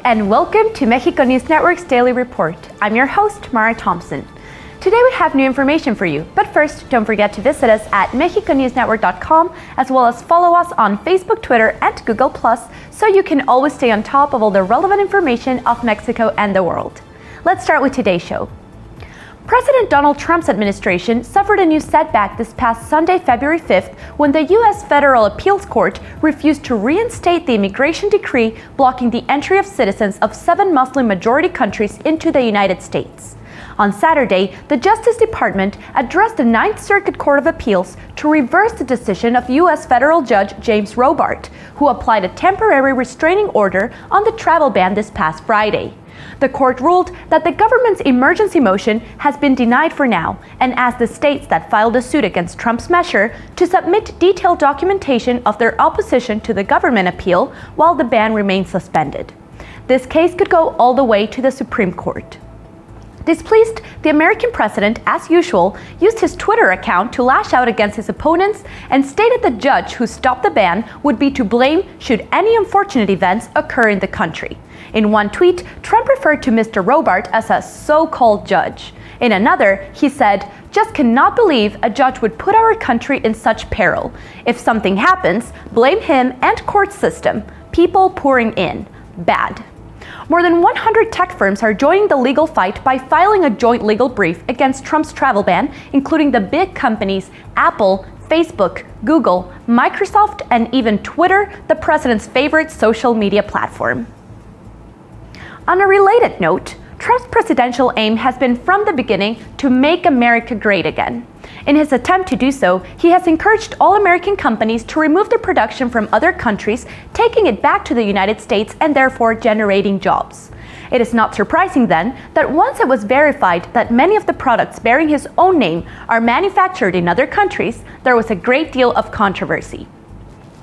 and welcome to Mexico News Network's Daily Report. I'm your host, Mara Thompson. Today we have new information for you, but first, don't forget to visit us at mexiconewsnetwork.com, as well as follow us on Facebook, Twitter, and Google+, so you can always stay on top of all the relevant information of Mexico and the world. Let's start with today's show. President Donald Trump's administration suffered a new setback this past Sunday, February 5th, when the U.S. Federal Appeals Court refused to reinstate the immigration decree blocking the entry of citizens of 7 Muslim-majority countries into the United States. On Saturday, the Justice Department addressed the Ninth Circuit Court of Appeals to reverse the decision of U.S. Federal Judge James Robart, who applied a temporary restraining order on the travel ban this past Friday. The court ruled that the government's emergency motion has been denied for now and asked the states that filed a suit against Trump's measure to submit detailed documentation of their opposition to the government appeal while the ban remains suspended. This case could go all the way to the Supreme Court. Displeased, the American president, as usual, used his Twitter account to lash out against his opponents and stated the judge who stopped the ban would be to blame should any unfortunate events occur in the country. In one tweet, Trump referred to Mr. Robart as a so-called judge. In another, he said, "Just cannot believe a judge would put our country in such peril. If something happens, blame him and court system. People pouring in. Bad." More than 100 tech firms are joining the legal fight by filing a joint legal brief against Trump's travel ban, including the big companies Apple, Facebook, Google, Microsoft, and even Twitter, the president's favorite social media platform. On a related note, Trump's presidential aim has been from the beginning to make America great again. In his attempt to do so, he has encouraged all American companies to remove their production from other countries, taking it back to the United States and therefore generating jobs. It is not surprising then that once it was verified that many of the products bearing his own name are manufactured in other countries, there was a great deal of controversy.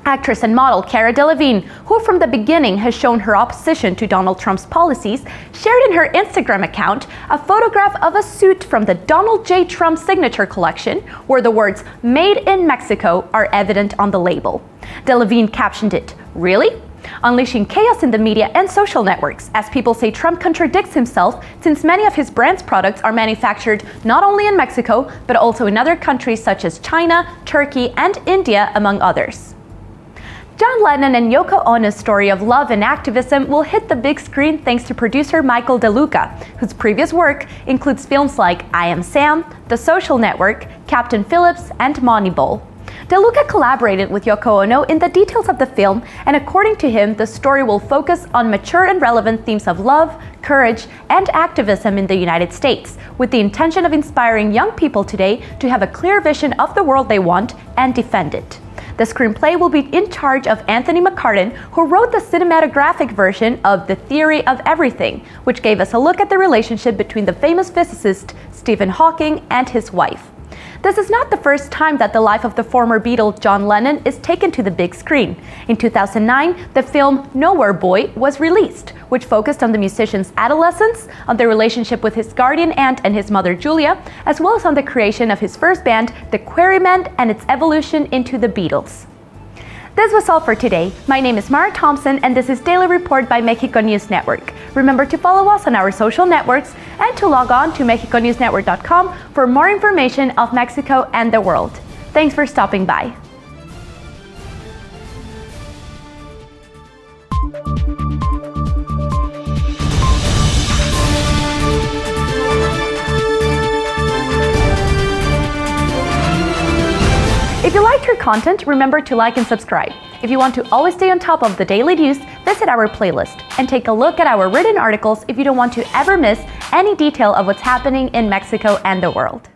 Actress and model Cara Delevingne, who from the beginning has shown her opposition to Donald Trump's policies, shared in her Instagram account a photograph of a suit from the Donald J. Trump signature collection, where the words "Made in Mexico" are evident on the label. Delevingne captioned it, "Really?" unleashing chaos in the media and social networks, as people say Trump contradicts himself since many of his brand's products are manufactured not only in Mexico, but also in other countries such as China, Turkey, and India, among others. Jonh Lennon and Yoko Ono's story of love and activism will hit the big screen thanks to producer Michael DeLuca, whose previous work includes films like I Am Sam, The Social Network, Captain Phillips, and Moneyball. DeLuca collaborated with Yoko Ono in the details of the film, and according to him, the story will focus on mature and relevant themes of love, courage, and activism in the United States, with the intention of inspiring young people today to have a clear vision of the world they want and defend it. The screenplay will be in charge of Anthony McCartan, who wrote the cinematographic version of The Theory of Everything, which gave us a look at the relationship between the famous physicist Stephen Hawking and his wife. This is not the first time that the life of the former Beatle John Lennon is taken to the big screen. In 2009, the film Nowhere Boy was released, which focused on the musician's adolescence, on the relationship with his guardian aunt and his mother Julia, as well as on the creation of his first band, the Quarrymen, and its evolution into the Beatles. This was all for today. My name is Mara Thompson, and this is Daily Report by Mexico News Network. Remember to follow us on our social networks and to log on to mexiconewsnetwork.com for more information of Mexico and the world. Thanks for stopping by. If you liked our content, remember to like and subscribe. If you want to always stay on top of the daily news, visit our playlist and take a look at our written articles if you don't want to ever miss any detail of what's happening in Mexico and the world.